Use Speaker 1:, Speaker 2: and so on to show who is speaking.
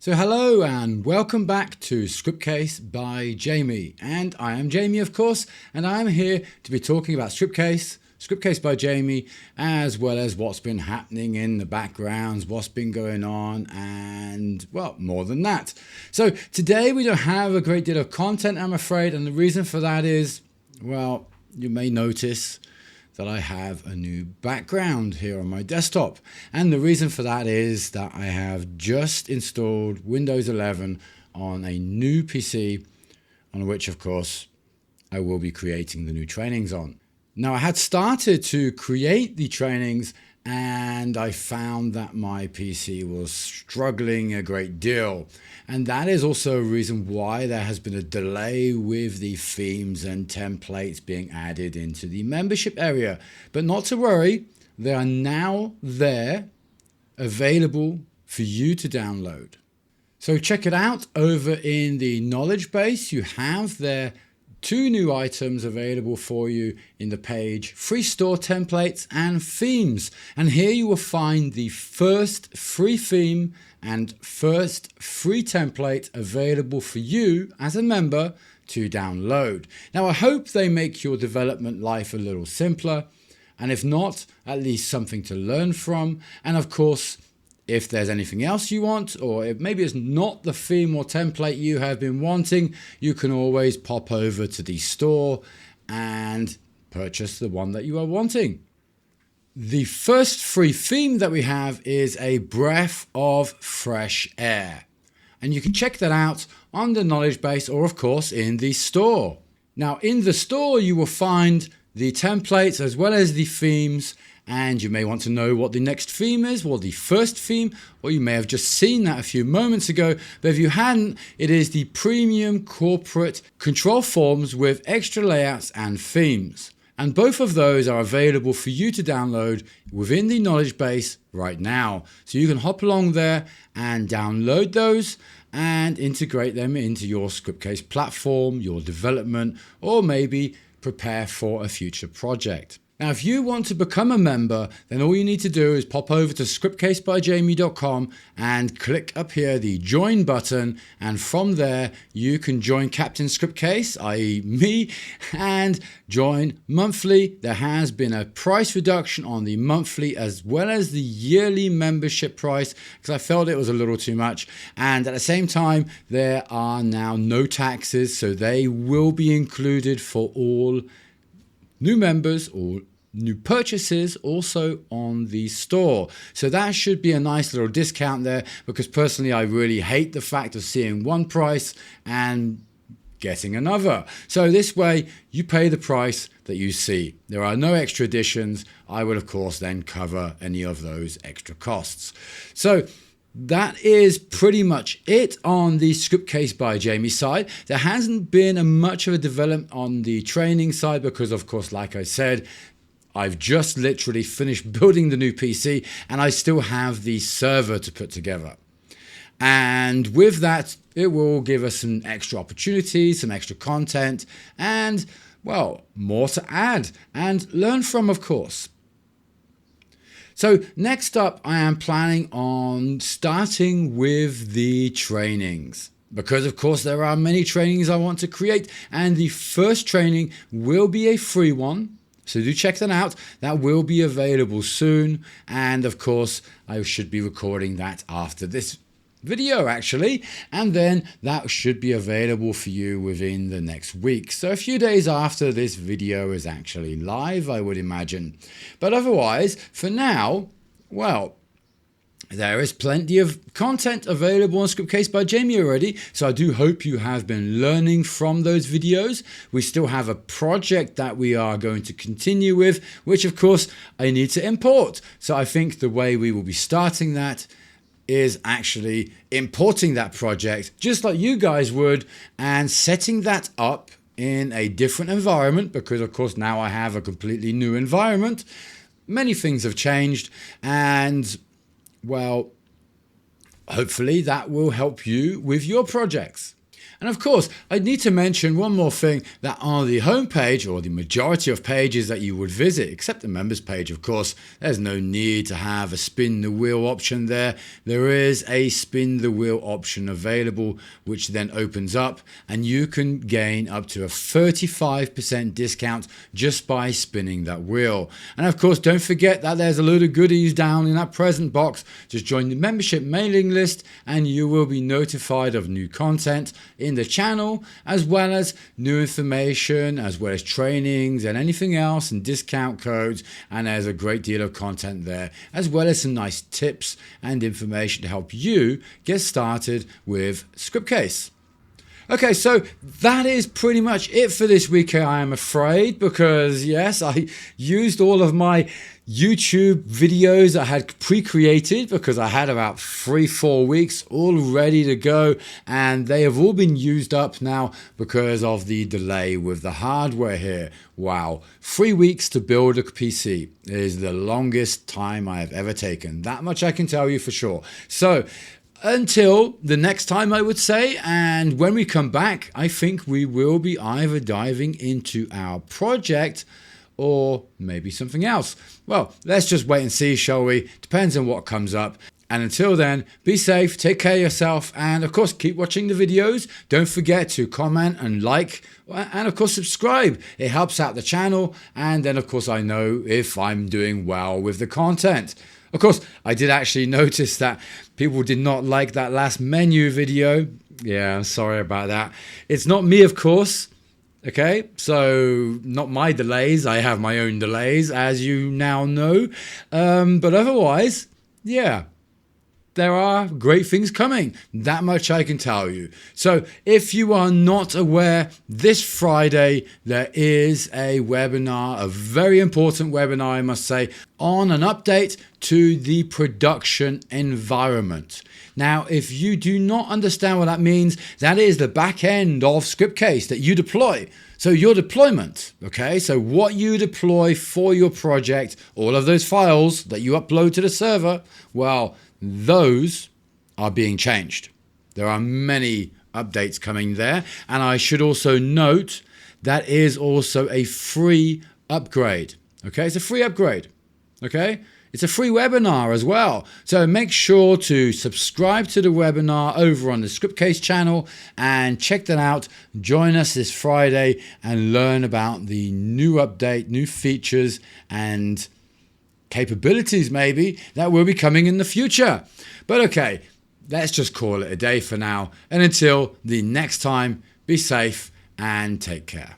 Speaker 1: So hello and welcome back to Scriptcase by Jamie, and I am Jamie of course, and I am here to be talking about Scriptcase by Jamie, as well as what's been happening in the backgrounds, what's been going on, and well, more than that. So today we don't have a great deal of content, I'm afraid, and the reason for that is, well, you may notice that I have a new background here on my desktop, and the reason for that is that I have just installed Windows 11 on a new PC, on which of course I will be creating the new trainings on. Now, I had started to create the trainings and I found that my PC was struggling a great deal. And that is also a reason why there has been a delay with the themes and templates being added into the membership area. But not to worry, they are now there, available for you to download. So check it out over in the knowledge base. You have there two new items available for you in the page: free store templates and themes. And here you will find the first free theme and first free template available for you as a member to download. Now, I hope they make your development life a little simpler, and if not, at least something to learn from. And of course, if there's anything else you want, or if maybe it's not the theme or template you have been wanting, you can always pop over to the store and purchase the one that you are wanting. The first free theme that we have is a breath of fresh air. And you can check that out on the knowledge base, or of course in the store. Now, in the store, you will find the templates as well as the themes. And you may want to know what the next theme is, or the first theme, or you may have just seen that a few moments ago. But if you hadn't, it is the premium corporate control forms with extra layouts and themes. And both of those are available for you to download within the knowledge base right now. So you can hop along there and download those and integrate them into your Scriptcase platform, your development, or maybe prepare for a future project. Now, if you want to become a member, then all you need to do is pop over to ScriptcasebyJamie.com and click up here the join button, and from there you can join Captain Scriptcase, i.e. me, and join monthly. There has been a price reduction on the monthly as well as the yearly membership price because I felt it was a little too much, and at the same time there are now no taxes, so they will be included for all new members or new purchases also on the store. So that should be a nice little discount there, because personally I really hate the fact of seeing one price and getting another. So this way you pay the price that you see. There are no extra additions. I will of course then cover any of those extra costs. So that is pretty much it on the Scriptcase by Jamie side. There hasn't been much of a development on the training side because, of course, like I said, I've just literally finished building the new PC and I still have the server to put together. And with that, it will give us some extra opportunities, some extra content, and, well, more to add and learn from, of course. So next up, I am planning on starting with the trainings, because of course there are many trainings I want to create, and the first training will be a free one. So do check that out. That will be available soon. And of course, I should be recording that after this video actually, and then that should be available for you within the next week. So a few days after this video is actually live, I would imagine. But otherwise, for now, well, there is plenty of content available on Scriptcase by Jamie already, so I do hope you have been learning from those videos. We still have a project that we are going to continue with, which of course I need to import. So I think the way we will be starting that is actually importing that project just like you guys would and setting that up in a different environment, because of course now I have a completely new environment. Many things have changed, and well, hopefully that will help you with your projects. And of course, I need to mention one more thing, that on the homepage, or the majority of pages that you would visit, except the members page, of course, there's no need to have a spin the wheel option there. There is a spin the wheel option available, which then opens up and you can gain up to a 35% discount just by spinning that wheel. And of course, don't forget that there's a load of goodies down in that present box. Just join the membership mailing list and you will be notified of new content in the channel, as well as new information, as well as trainings and anything else, and discount codes. And there's a great deal of content there, as well as some nice tips and information to help you get started with Scriptcase. Okay, so that is pretty much it for this week, I am afraid, because yes, I used all of my YouTube videos I had pre-created, because I had about 3-4 weeks all ready to go, and they have all been used up now because of the delay with the hardware here. Wow, 3 weeks to build a PC is the longest time I have ever taken. That much I can tell you for sure. So until the next time, I would say, and when we come back, I think we will be either diving into our project or maybe something else. Well, let's just wait and see, shall we? Depends on what comes up. And until then, be safe, take care of yourself, and of course, keep watching the videos. Don't forget to comment and like, and of course, subscribe. It helps out the channel, and then of course, I know if I'm doing well with the content. Of course, I did actually notice that people did not like that last menu video. Yeah, I'm sorry about that. It's not me, of course. Okay, so not my delays. I have my own delays, as you now know. But otherwise, yeah, there are great things coming. That much I can tell you. So if you are not aware, this Friday there is a webinar, a very important webinar, I must say, on an update to the production environment. Now, if you do not understand what that means, that is the back end of Scriptcase that you deploy. So your deployment, okay? So what you deploy for your project, all of those files that you upload to the server, well, those are being changed. There are many updates coming there. And I should also note that is also a free upgrade. Okay, it's a free upgrade. Okay, it's a free webinar as well. So make sure to subscribe to the webinar over on the Scriptcase channel and check that out. Join us this Friday and learn about the new update, new features and capabilities maybe that will be coming in the future. But okay, let's just call it a day for now. And until the next time, be safe and take care.